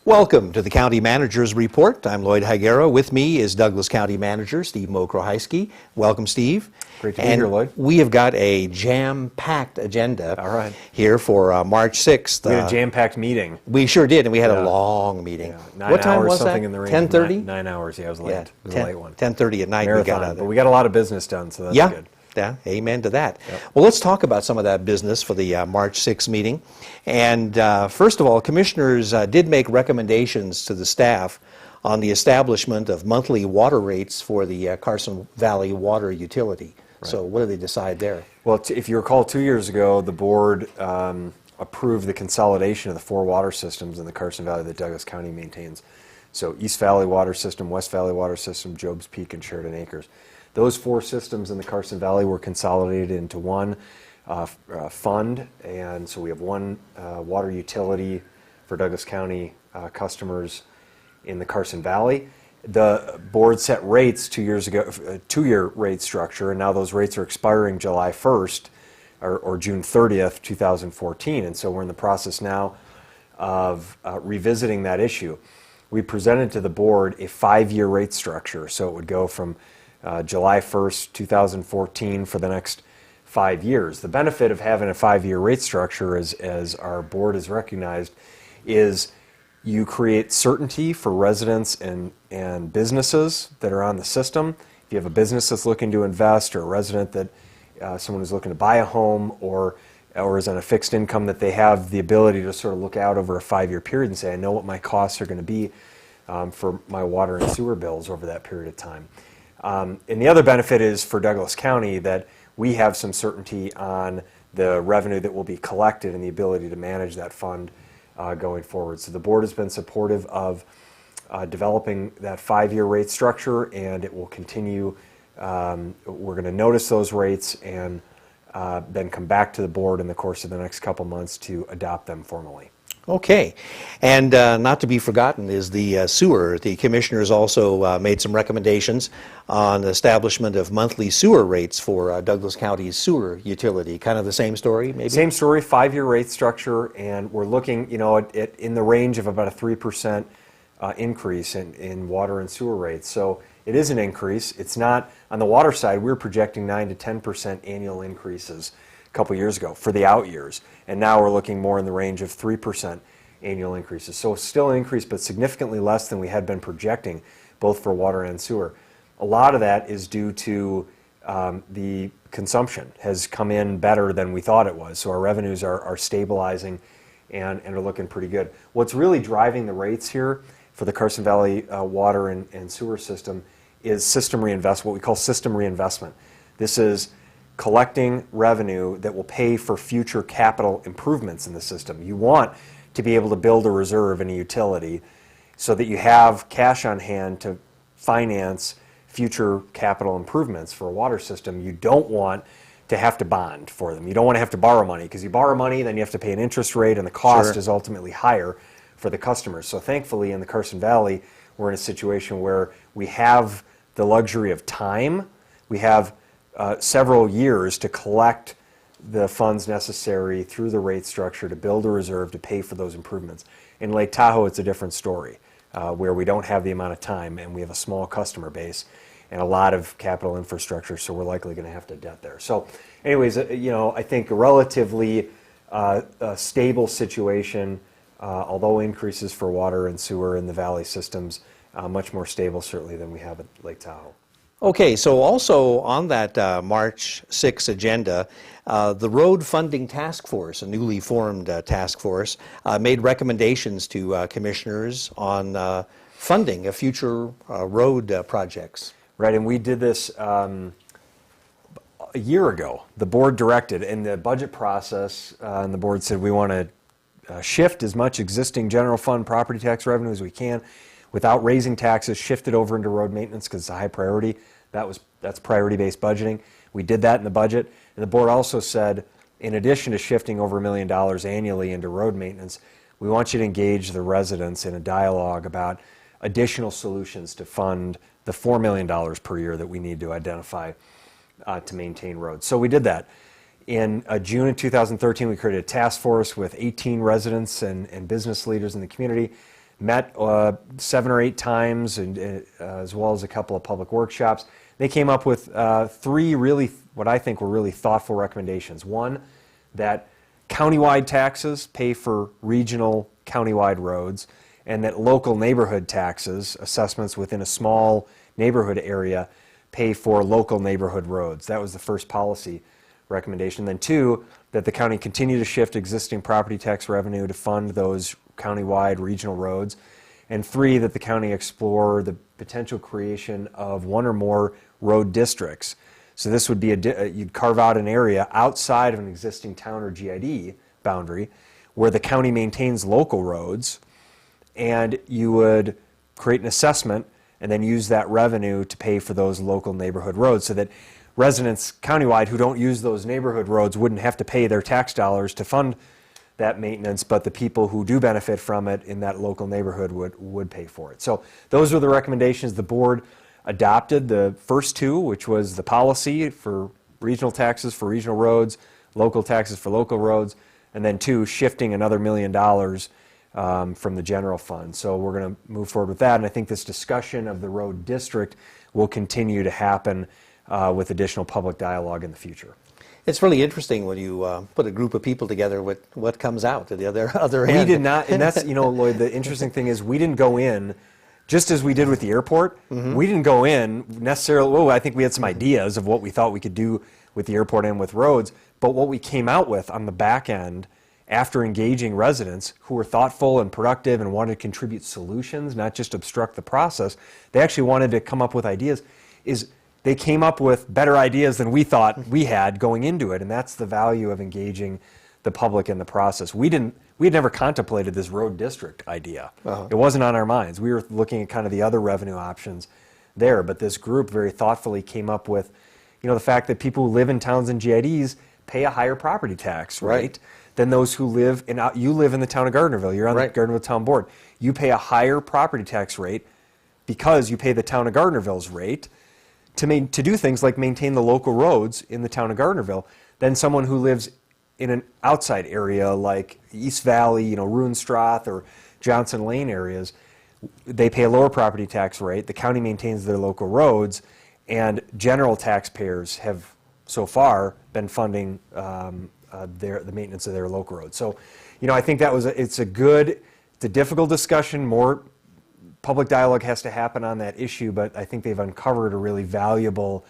Welcome to the County Manager's Report. I'm Lloyd Higuera. With me is Douglas County Manager Steve Mokrohiski. Welcome, Steve. Great to be here, Lloyd. We have got a jam-packed agenda here for March 6th. We had a jam-packed meeting. We sure did, and we had a long meeting. Yeah. 9 what time hours, was something that? in the range 10:30? 9 hours, yeah, it was late. It was a late one. 10:30 at night. Marathon, but we got a lot of business done, so that's good. Yeah, amen to that. Yep. Well, let's talk about some of that business for the March 6th meeting. And first of all, commissioners did make recommendations to the staff on the establishment of monthly water rates for the Carson Valley Water Utility. Right. So what did they decide there? Well, if you recall, 2 years ago, the board approved the consolidation of the 4 water systems in the Carson Valley that Douglas County maintains. So East Valley Water System, West Valley Water System, Job's Peak, and Sheridan Acres. Those 4 systems in the Carson Valley were consolidated into one fund, and so we have one water utility for Douglas County customers in the Carson Valley. The board set rates 2 years ago, a 2-year rate structure, and now those rates are expiring July 1st or June 30th, 2014, and so we're in the process now of revisiting that issue. We presented to the board a 5-year rate structure, so it would go from July 1st, 2014 for the next 5 years. The benefit of having a 5-year rate structure, as our board has recognized, is you create certainty for residents and businesses that are on the system. If you have a business that's looking to invest, or a resident that someone who's looking to buy a home, or is on a fixed income, that they have the ability to sort of look out over a 5-year period and say, I know what my costs are going to be for my water and sewer bills over that period of time. And the other benefit is for Douglas County that we have some certainty on the revenue that will be collected and the ability to manage that fund going forward. So the board has been supportive of developing that 5-year rate structure, and it will continue. We're going to notice those rates and then come back to the board in the course of the next couple months to adopt them formally. Okay, and not to be forgotten is the sewer. The commissioners also made some recommendations on the establishment of monthly sewer rates for Douglas County's sewer utility. Kind of the same story, maybe? Same story, 5-year rate structure, and we're looking, in the range of about a 3% increase in water and sewer rates. So it is an increase. It's not, on the water side, we were projecting 9 to 10% annual increases couple years ago for the out years, and now we're looking more in the range of 3% annual increases. So still an increase, but significantly less than we had been projecting, both for water and sewer. A lot of that is due to the consumption has come in better than we thought it was, so our revenues are stabilizing and are looking pretty good. What's really driving the rates here for the Carson Valley water and sewer system is system reinvestment, what we call system reinvestment. This is collecting revenue that will pay for future capital improvements in the system. You want to be able to build a reserve in a utility so that you have cash on hand to finance future capital improvements for a water system. You don't want to have to bond for them. You don't want to have to borrow money, because you borrow money, then you have to pay an interest rate, and the cost is ultimately higher for the customers. So thankfully in the Carson Valley, we're in a situation where we have the luxury of time. We have several years to collect the funds necessary through the rate structure to build a reserve to pay for those improvements. In Lake Tahoe, it's a different story, where we don't have the amount of time, and we have a small customer base and a lot of capital infrastructure, so we're likely going to have to debt there. So anyways, I think a relatively stable situation, although increases for water and sewer in the valley systems, much more stable certainly than we have at Lake Tahoe. Okay, so also on that March 6th agenda, the Road Funding Task Force, a newly formed task force, made recommendations to commissioners on funding of future road projects. Right, and we did this a year ago. The board directed in the budget process, and the board said we want to shift as much existing general fund property tax revenue as we can without raising taxes, shift it over into road maintenance because it's a high priority. That's priority-based budgeting. We did that in the budget. And the board also said, in addition to shifting over $1 million annually into road maintenance, we want you to engage the residents in a dialogue about additional solutions to fund the $4 million per year that we need to identify to maintain roads. So we did that. In June of 2013, we created a task force with 18 residents and business leaders in the community met 7 or 8 times, and as well as a couple of public workshops. They came up with 3 really, what I think were really thoughtful recommendations. One, that countywide taxes pay for regional countywide roads, and that local neighborhood taxes, assessments within a small neighborhood area, pay for local neighborhood roads. That was the first policy recommendation. Then 2, that the county continue to shift existing property tax revenue to fund those countywide regional roads. And 3, that the county explore the potential creation of 1 or more road districts. So this would be you'd carve out an area outside of an existing town or GID boundary where the county maintains local roads, and you would create an assessment and then use that revenue to pay for those local neighborhood roads, so that residents countywide who don't use those neighborhood roads wouldn't have to pay their tax dollars to fund that maintenance, but the people who do benefit from it in that local neighborhood would pay for it. So those were the recommendations. The board adopted the first 2, which was the policy for regional taxes for regional roads, local taxes for local roads, and then 2, shifting another $1 million from the general fund. So we're going to move forward with that, and I think this discussion of the road district will continue to happen with additional public dialogue in the future. It's really interesting when you put a group of people together with what comes out at the other end. We did not, and that's, Lloyd, the interesting thing is we didn't go in, just as we did with the airport, we didn't go in necessarily, I think we had some ideas of what we thought we could do with the airport and with roads, but what we came out with on the back end, after engaging residents who were thoughtful and productive and wanted to contribute solutions, not just obstruct the process, they actually wanted to come up with ideas, is they came up with better ideas than we thought we had going into it, and that's the value of engaging the public in the process. We had never contemplated this road district idea. It wasn't on our minds. We were looking at kind of the other revenue options there, but this group very thoughtfully came up with, the fact that people who live in towns and GIDs pay a higher property tax rate than those who live in, you live in the town of Gardnerville, you're on the Gardnerville Town Board. You pay a higher property tax rate because you pay the town of Gardnerville's rate to do things like maintain the local roads in the town of Gardnerville than someone who lives in an outside area like East Valley, Ruinstrath or Johnson Lane areas. They pay a lower property tax rate, the county maintains their local roads, and general taxpayers have so far been funding the maintenance of their local roads. So, I think that it's a difficult discussion. More public dialogue has to happen on that issue, but I think they've uncovered a really valuable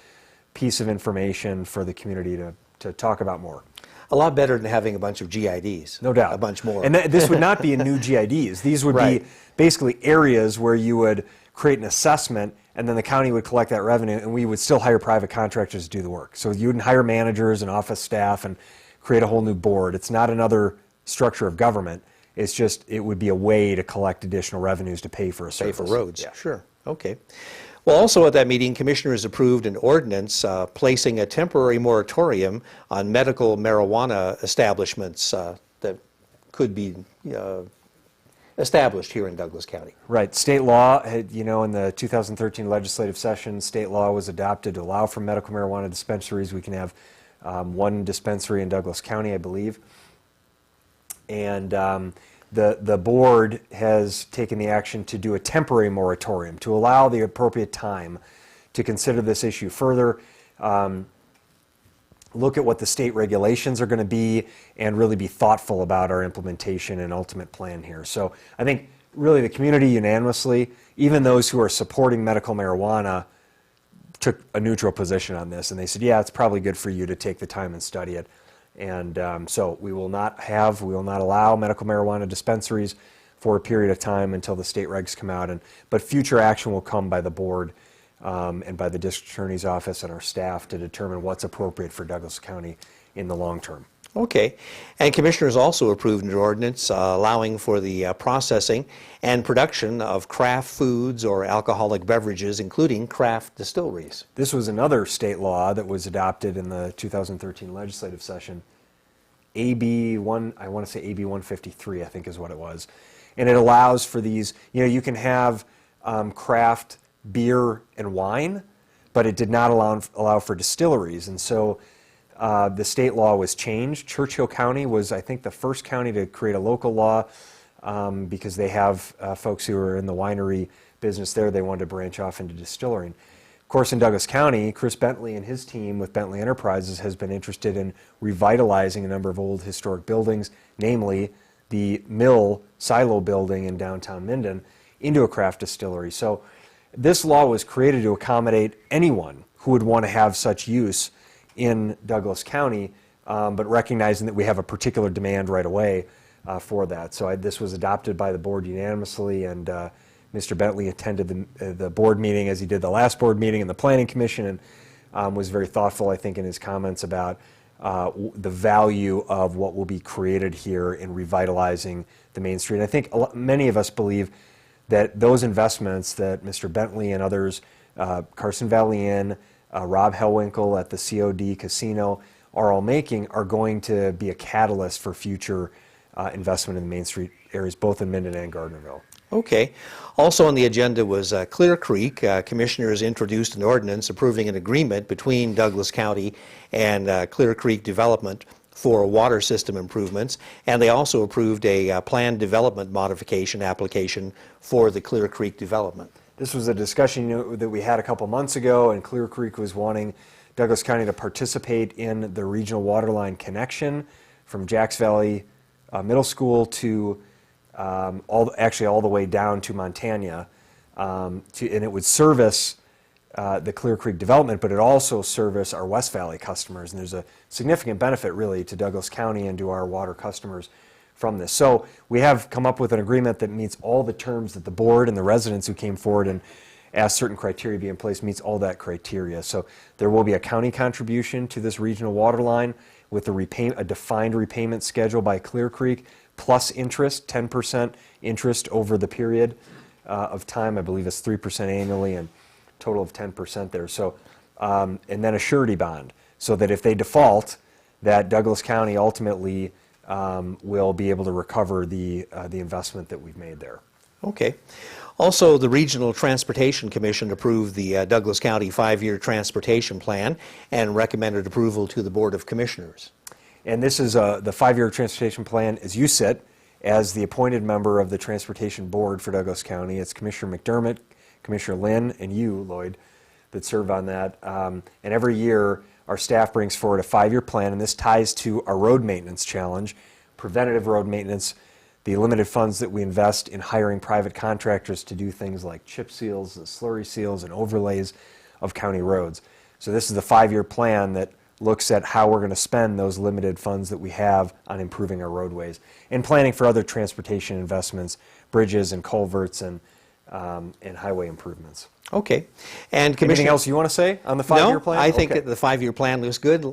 piece of information for the community to talk about more. A lot better than having a bunch of GIDs. No doubt. A bunch more. And this would not be a new GIDs. These would be basically areas where you would create an assessment, and then the county would collect that revenue, and we would still hire private contractors to do the work. So you wouldn't hire managers and office staff and create a whole new board. It's not another structure of government. It's just, it would be a way to collect additional revenues to pay for a service. Pay for roads, sure. Okay. Well, also at that meeting, commissioners approved an ordinance placing a temporary moratorium on medical marijuana establishments that could be established here in Douglas County. Right. State law, in the 2013 legislative session, state law was adopted to allow for medical marijuana dispensaries. We can have 1 dispensary in Douglas County, I believe. And the board has taken the action to do a temporary moratorium to allow the appropriate time to consider this issue further, look at what the state regulations are going to be, and really be thoughtful about our implementation and ultimate plan here. So I think really the community unanimously, even those who are supporting medical marijuana, took a neutral position on this, and they said, yeah, it's probably good for you to take the time and study it. And so we will not allow medical marijuana dispensaries for a period of time until the state regs come out. But future action will come by the board and by the district attorney's office and our staff to determine what's appropriate for Douglas County in the long term. Okay. And commissioners also approved an ordinance allowing for the processing and production of craft foods or alcoholic beverages, including craft distilleries. This was another state law that was adopted in the 2013 legislative session. AB 153, I think is what it was. And it allows for these, you can have craft beer and wine, but it did not allow for distilleries. And so the state law was changed. Churchill County was, I think, the first county to create a local law because they have folks who are in the winery business there. They wanted to branch off into distilling. Of course, in Douglas County, Chris Bentley and his team with Bentley Enterprises has been interested in revitalizing a number of old historic buildings, namely the mill silo building in downtown Minden, into a craft distillery. So this law was created to accommodate anyone who would want to have such use in Douglas County, but recognizing that we have a particular demand right away for that. So this was adopted by the board unanimously, and Mr. Bentley attended the board meeting as he did the last board meeting in the Planning Commission, and was very thoughtful, I think, in his comments about the value of what will be created here in revitalizing the Main Street. And I think many of us believe that those investments that Mr. Bentley and others, Carson Valley Inn, Rob Hellwinkle at the COD Casino, are all making are going to be a catalyst for future investment in the Main Street areas, both in Minden and Gardnerville. Okay. Also on the agenda was Clear Creek. Commissioners introduced an ordinance approving an agreement between Douglas County and Clear Creek Development for water system improvements, and they also approved a planned development modification application for the Clear Creek development. This was a discussion that we had a couple months ago, and Clear Creek was wanting Douglas County to participate in the regional water line connection from Jacks Valley Middle School to all the way down to Montana, and it would service the Clear Creek development, but it also service our West Valley customers. And there's a significant benefit really to Douglas County and to our water customers from this. So we have come up with an agreement that meets all the terms that the board and the residents who came forward and asked certain criteria be in place meets all that criteria. So there will be a county contribution to this regional water line with a defined repayment schedule by Clear Creek, plus interest, 10% interest over the period of time. I believe it's 3% annually and total of 10% there. So, and then a surety bond, so that if they default, that Douglas County ultimately will be able to recover the investment that we've made there. Okay. Also, the Regional Transportation Commission approved the Douglas County 5-year transportation plan and recommended approval to the Board of Commissioners. And this is the 5-year transportation plan as you sit as the appointed member of the Transportation Board for Douglas County. It's Commissioner McDermott, Commissioner Lynn, and you, Lloyd, that serve on that. And every year, our staff brings forward a 5-year plan, and this ties to our road maintenance challenge, preventative road maintenance, the limited funds that we invest in hiring private contractors to do things like chip seals, and slurry seals, and overlays of county roads. So this is the 5-year plan that looks at how we're going to spend those limited funds that we have on improving our roadways and planning for other transportation investments, bridges and culverts and highway improvements. Okay. And anything else you want to say on the 5-year plan? No, I think the 5-year plan looks good.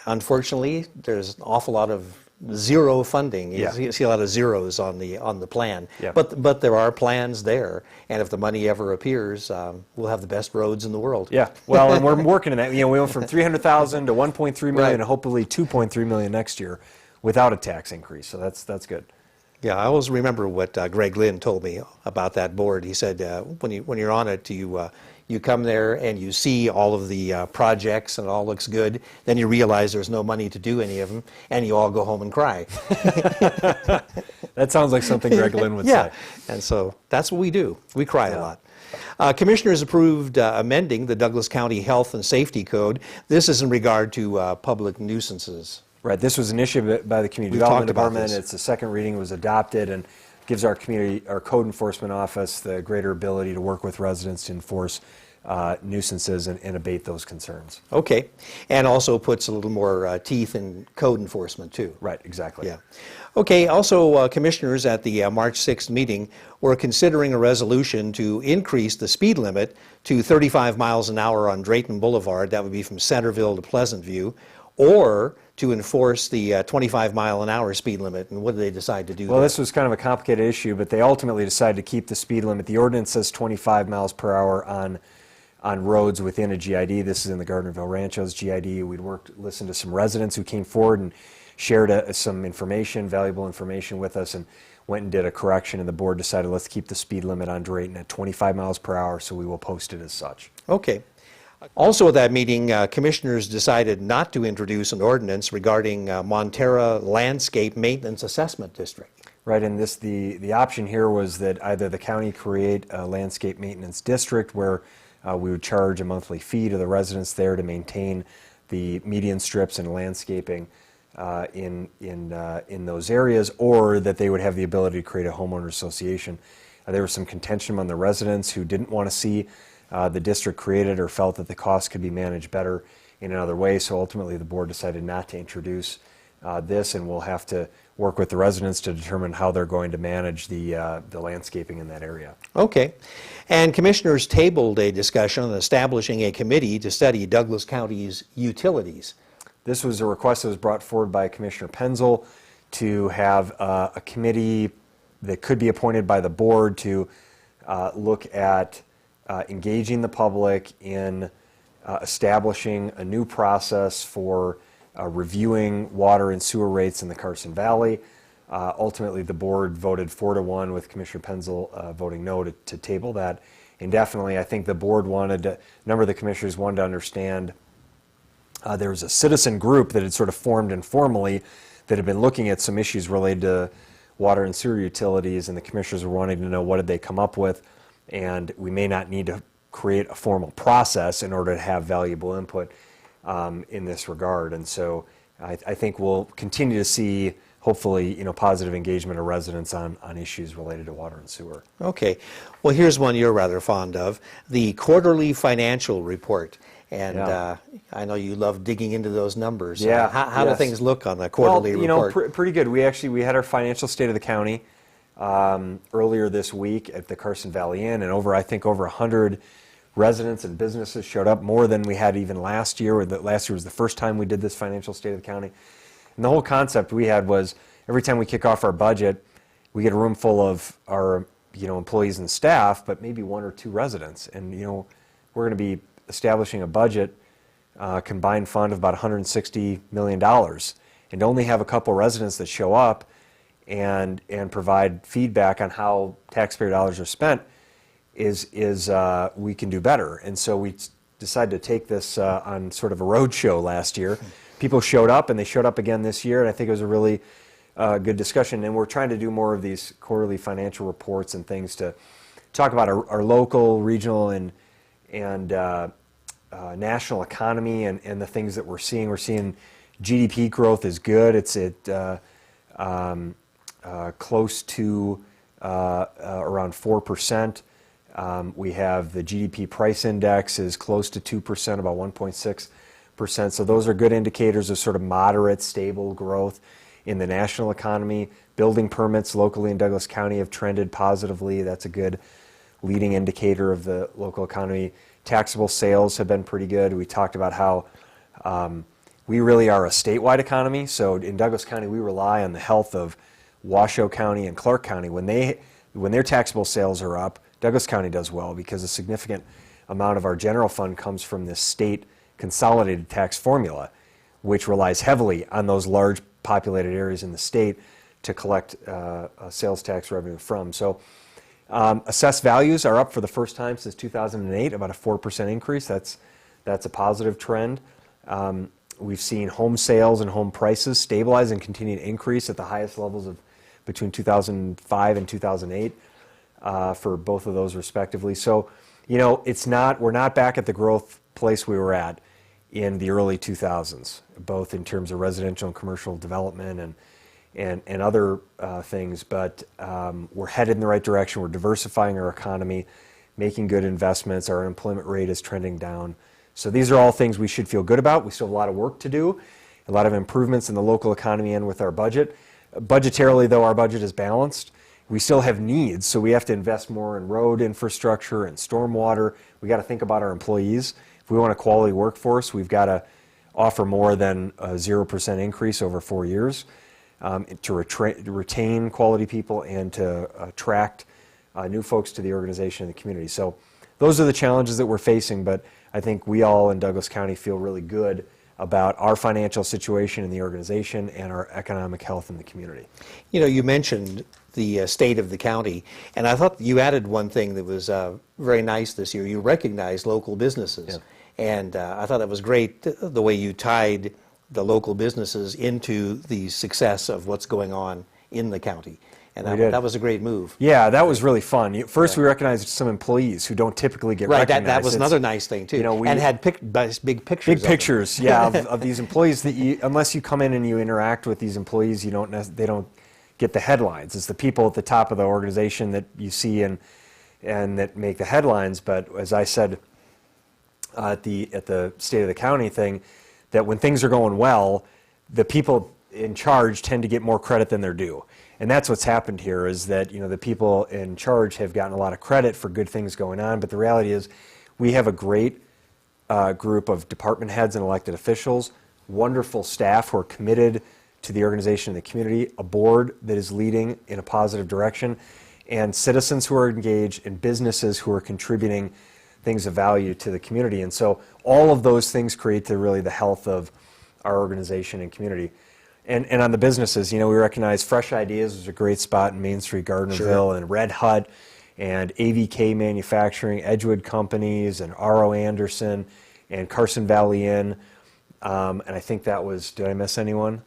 Unfortunately, there's an awful lot of zero funding. You see a lot of zeros on the plan. Yeah. But there are plans there, and if the money ever appears, we'll have the best roads in the world. Yeah. Well, and we're working on that. We went from 300,000 to 1.3 million, right, and hopefully 2.3 million next year, without a tax increase. So that's good. Yeah, I always remember what Greg Lynn told me about that board. He said when you're on it, you come there and you see all of the projects and it all looks good. Then you realize there's no money to do any of them, and you all go home and cry. That sounds like something Greg Lynn would yeah, say. And so that's what we do. We cry a lot. Commissioners approved amending the Douglas County Health and Safety Code. This is in regard to public nuisances. Right. This was initiated by the Community Development Department. It's the second reading. It was adopted and gives our code enforcement office the greater ability to work with residents to enforce nuisances and abate those concerns. Okay. And also puts a little more teeth in code enforcement, too. Right, exactly. Yeah. Okay. Also, commissioners at the March 6th meeting were considering a resolution to increase the speed limit to 35 miles an hour on Drayton Boulevard. That would be from Centerville to Pleasant View, or to enforce the 25-mile-an-hour speed limit. And what did they decide to do? Well, this was kind of a complicated issue, but they ultimately decided to keep the speed limit. The ordinance says 25 miles per hour on roads within a GID. This is in the Gardnerville Ranchos GID. We'd listened to some residents who came forward and shared some information, valuable information with us, and went and did a correction, and the board decided let's keep the speed limit on Drayton at 25 miles per hour, so we will post it as such. Okay. Also at that meeting, commissioners decided not to introduce an ordinance regarding Montara Landscape Maintenance Assessment District. Right, and the option here was that either the county create a landscape maintenance district where we would charge a monthly fee to the residents there to maintain the median strips and landscaping in those areas, or that they would have the ability to create a homeowner association. There was some contention among the residents who didn't want to see the district created or felt that the cost could be managed better in another way. So ultimately, the board decided not to introduce this, and we'll have to work with the residents to determine how they're going to manage the landscaping in that area. Okay. And commissioners tabled a discussion on establishing a committee to study Douglas County's utilities. This was a request that was brought forward by Commissioner Penzel to have a committee that could be appointed by the board to look at engaging the public in establishing a new process for reviewing water and sewer rates in the Carson Valley. Ultimately, the board voted 4-1 with Commissioner Penzel voting no to table that indefinitely. I think the board a number of the commissioners wanted to understand there was a citizen group that had sort of formed informally that had been looking at some issues related to water and sewer utilities, and the commissioners were wanting to know what did they come up with, and we may not need to create a formal process in order to have valuable input in this regard. And so I think we'll continue to see, hopefully, positive engagement of residents on issues related to water and sewer. Okay. Well, here's one you're rather fond of, the quarterly financial report. And Yeah. I know you love digging into those numbers. Yeah, How do yes. things look on the quarterly report? Pretty good. We had our financial state of the county earlier this week at the Carson Valley Inn, and I think over 100 residents and businesses showed up, more than we had even last year. Last year was the first time we did this financial state of the county. And the whole concept we had was every time we kick off our budget, we get a room full of our employees and staff, but maybe 1 or 2 residents. And we're going to be establishing a budget combined fund of about $160 million, and to only have a couple residents that show up and provide feedback on how taxpayer dollars are spent is we can do better. And so we decided to take this on sort of a road show last year. People showed up, and they showed up again this year, and I think it was a really good discussion. And we're trying to do more of these quarterly financial reports and things to talk about our local, regional, and national economy and the things that we're seeing. We're seeing GDP growth is good. It's at close to around 4%. We have the GDP price index is close to 2%, about 1.6%. So those are good indicators of sort of moderate, stable growth in the national economy. Building permits locally in Douglas County have trended positively. That's a good leading indicator of the local economy. Taxable sales have been pretty good. We talked about how we really are a statewide economy. So in Douglas County, we rely on the health of Washoe County and Clark County. When their taxable sales are up, Douglas County does well, because a significant amount of our general fund comes from this state consolidated tax formula, which relies heavily on those large populated areas in the state to collect sales tax revenue from. So assessed values are up for the first time since 2008, about a 4% increase. That's a positive trend. We've seen home sales and home prices stabilize and continue to increase at the highest levels of between 2005 and 2008 for both of those respectively. So, we're not back at the growth place we were at in the early 2000s, both in terms of residential and commercial development and other things, but we're headed in the right direction. We're diversifying our economy, making good investments. Our unemployment rate is trending down. So these are all things we should feel good about. We still have a lot of work to do, a lot of improvements in the local economy and with our budget. Budgetarily, though, our budget is balanced. We still have needs, so we have to invest more in road infrastructure and stormwater. We got to think about our employees. If we want a quality workforce, we've got to offer more than a 0% increase over 4 years to retain quality people and to attract new folks to the organization and the community. So those are the challenges that we're facing, but I think we all in Douglas County feel really good about our financial situation in the organization and our economic health in the community. You mentioned the state of the county, and I thought you added one thing that was very nice this year. You recognized local businesses. And I thought that was great, the way you tied the local businesses into the success of what's going on in the county. And that was a great move. Yeah, that was really fun. First, we recognized some employees who don't typically get Right, recognized. that was another nice thing, too. And had big pictures. Big pictures, yeah, of these employees that unless you come in and you interact with these employees, they don't get the headlines. It's the people at the top of the organization that you see and that make the headlines. But as I said at the State of the County thing, that when things are going well, the people in charge tend to get more credit than they're due. And that's what's happened here, is that the people in charge have gotten a lot of credit for good things going on, but the reality is we have a great group of department heads and elected officials, wonderful staff who are committed to the organization and the community, a board that is leading in a positive direction, and citizens who are engaged, and businesses who are contributing things of value to the community. And so all of those things create the health of our organization and community. And on the businesses, we recognize Fresh Ideas is a great spot in Main Street, Gardnerville, and Red Hut, and AVK Manufacturing, Edgewood Companies, and R.O. Anderson, and Carson Valley Inn. And I think that was, did I miss anyone?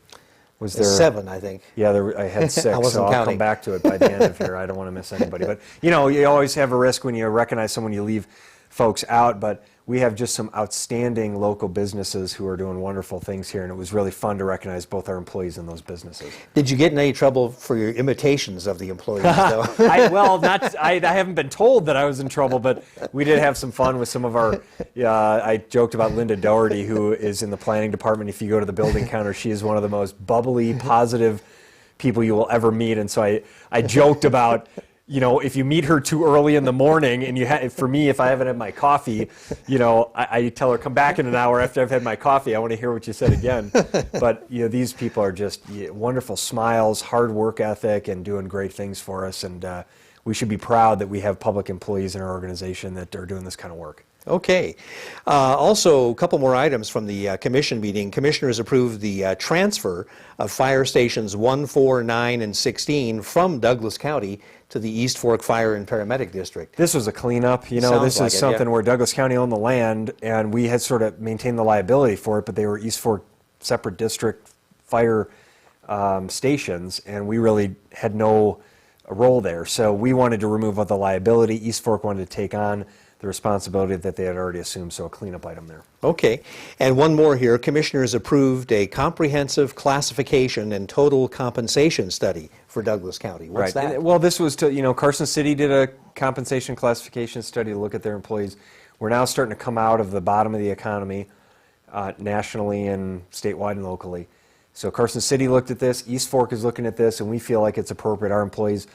Was there 7, I think. Yeah, I had 6, I wasn't so I'll counting. come back to it by the end of here. I don't want to miss anybody. But, you always have a risk when you recognize someone, you leave folks out. But we have just some outstanding local businesses who are doing wonderful things here, and it was really fun to recognize both our employees and those businesses. Did you get in any trouble for your imitations of the employees, though? I haven't been told that I was in trouble, but we did have some fun with some of our, I joked about Linda Doherty, who is in the planning department. If you go to the building counter, she is one of the most bubbly, positive people you will ever meet. And so I joked about, if you meet her too early in the morning, and for me, if I haven't had my coffee, I tell her, come back in an hour after I've had my coffee. I want to hear what you said again. But these people are just wonderful smiles, hard work ethic, and doing great things for us. And we should be proud that we have public employees in our organization that are doing this kind of work. Okay. Also, a couple more items from the commission meeting. Commissioners approved the transfer of fire stations 1, 4, 9, and 16 from Douglas County to the East Fork Fire and Paramedic District. This was a cleanup. Sounds like is something where Douglas County owned the land, and we had sort of maintained the liability for it, but they were East Fork separate district fire stations, and we really had no role there. So we wanted to remove all the liability. East Fork wanted to take on the responsibility that they had already assumed, so a cleanup item there. Okay. And one more here. Commissioners approved a comprehensive classification and total compensation study for Douglas County. What's Right. that? Well, this was to, Carson City did a compensation classification study to look at their employees. We're now starting to come out of the bottom of the economy nationally and statewide and locally. So Carson City looked at this, East Fork is looking at this, and we feel like it's appropriate. Our employees,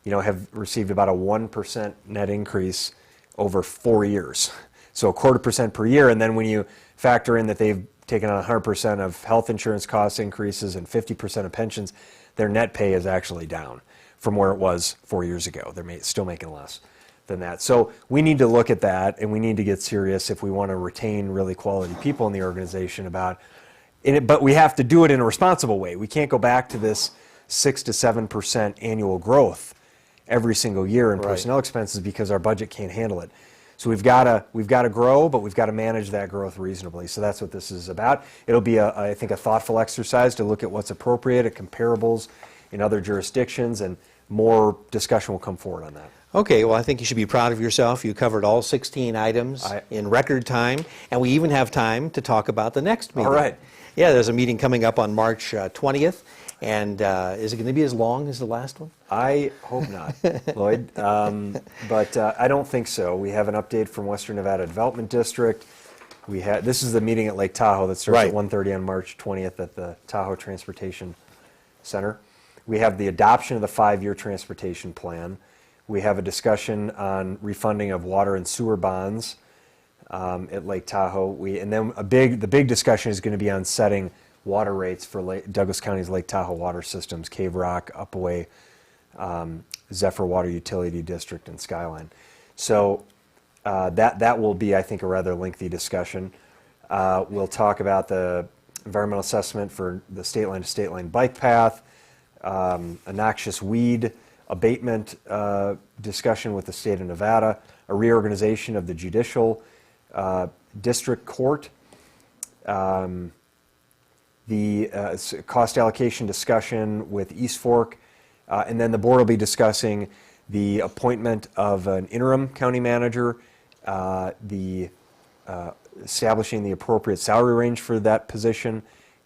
have received about a 1% net increase over 4 years. So 0.25% per year, and then when you factor in that they've taken on 100% of health insurance cost increases and 50% of pensions, their net pay is actually down from where it was 4 years ago. They're still making less than that. So we need to look at that, and we need to get serious if we want to retain really quality people in the organization about it. But we have to do it in a responsible way. We can't go back to this 6 to 7% annual growth every single year in personnel expenses because our budget can't handle it. So we've got to grow, but we've got to manage that growth reasonably. So that's what this is about. It'll be, I think, a thoughtful exercise to look at what's appropriate at comparables in other jurisdictions, and more discussion will come forward on that. Okay, well, I think you should be proud of yourself. You covered all 16 items in record time, and we even have time to talk about the next meeting. All right. Yeah, there's a meeting coming up on March 20th, and is it going to be as long as the last one? I hope not, Lloyd, but I don't think so. We have an update from Western Nevada Development District. This is the meeting at Lake Tahoe that starts at 1:30 on March 20th at the Tahoe Transportation Center. We have the adoption of the 5-year transportation plan. We have a discussion on refunding of water and sewer bonds at Lake Tahoe. And then the big discussion is going to be on setting water rates for Douglas County's Lake Tahoe water systems, Cave Rock, Upaway, Zephyr Water Utility District, and Skyline. So that will be, I think, a rather lengthy discussion. We'll talk about the environmental assessment for the state line to state line bike path, a noxious weed abatement discussion with the state of Nevada, a reorganization of the judicial district court, the cost allocation discussion with East Fork, and then the board will be discussing the appointment of an interim county manager, establishing the appropriate salary range for that position,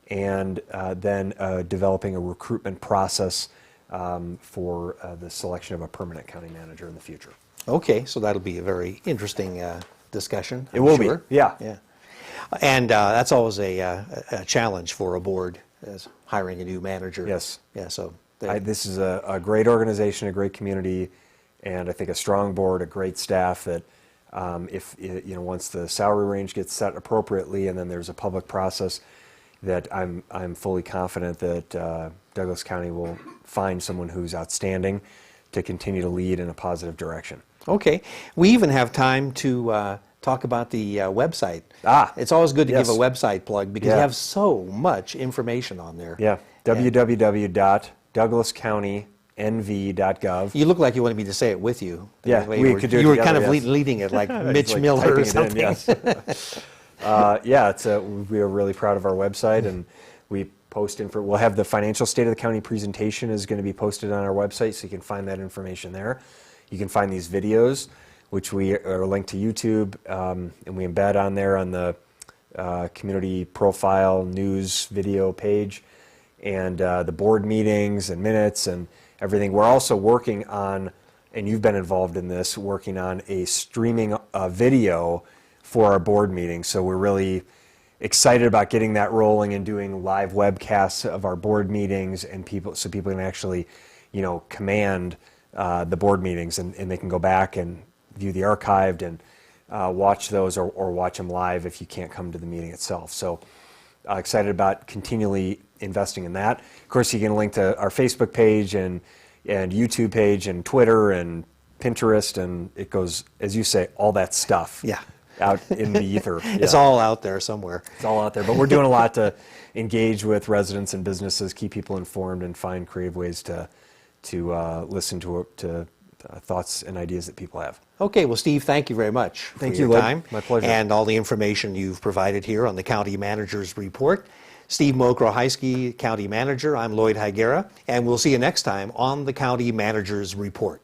and then developing a recruitment process for the selection of a permanent county manager in the future. Okay, so that'll be a very interesting discussion. It will sure. be, yeah. Yeah. And that's always a challenge for a board, is hiring a new manager. Yes. Yeah, so This is a great organization, a great community, and I think a strong board, a great staff that if once the salary range gets set appropriately and then there's a public process, that I'm fully confident that Douglas County will find someone who's outstanding to continue to lead in a positive direction. Okay. We even have time to talk about the website. It's always good to yes. give a website plug because you have so much information on there. Yeah, www.douglascountynv.gov. You look like you wanted me to say it with you. Yeah, we could do it You were together, kind of yes. leading it like Mitch Like Miller or typing it in, something. yes. We are really proud of our website, and we post we'll have the financial state of the county presentation is going to be posted on our website, so you can find that information there. You can find these videos, which we are linked to YouTube, and we embed on there on the community profile news video page, and the board meetings and minutes and everything. We're also working on, and you've been involved in this, working on a streaming video for our board meetings. So we're really excited about getting that rolling and doing live webcasts of our board meetings, and so people can actually, command the board meetings, and they can go back and view the archived and watch those, or watch them live if you can't come to the meeting itself. So excited about continually investing in that. Of course, you can link to our Facebook page and YouTube page and Twitter and Pinterest, and it goes, as you say, all that stuff. Yeah. Out in the ether. It's all out there somewhere. It's all out there, but we're doing a lot to engage with residents and businesses, keep people informed, and find creative ways to listen to thoughts and ideas that people have. Okay, well, Steve, thank you very much for Thank your you, Lloyd. time. My pleasure. And all the information you've provided here on the County Manager's Report. Steve Mokrohiski, County Manager. I'm Lloyd Higuera, and we'll see you next time on the County Manager's Report.